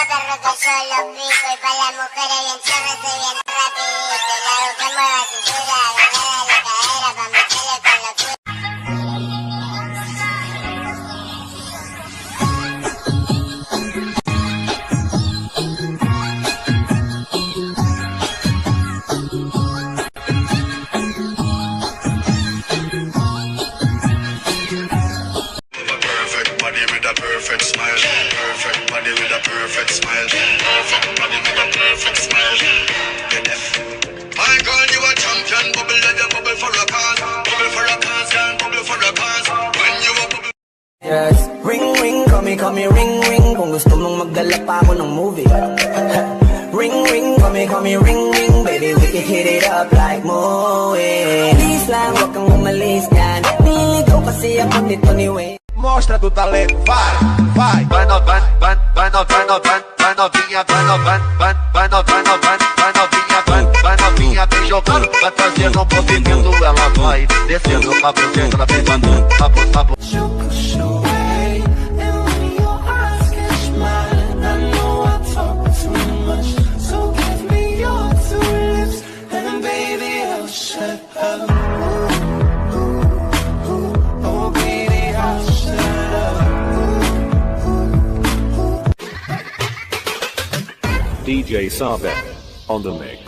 perro que yo lo pico. Y para las mujeres bien chorro soy bien rapidito. Le hago que mueva cintura, agarrada la cadera pa' meterle con locura. Perfect smile, perfect body with a perfect smile, perfect body with a perfect smile. My girl, you a champion, bubble like a bubble for a cause, bubble for a cause, girl, bubble for a cause. When you a bubble. Yes, ring ring, call me ring ring. Kung gusto mong magdala pa ako ng movie. Ring ring, call me ring ring. Baby, we can hit it up like movie. Please lang, wag kang umalis yan. Nililigaw kasi ako nito ni Wayne. Mostra do talento, vai, vai. Vai novinha, vai novinha, vai novinha, vem jogando, vai fazendo um movimento, ela vai descendo pra frente, ela vem mandando, papo. DJ Savek on the mix.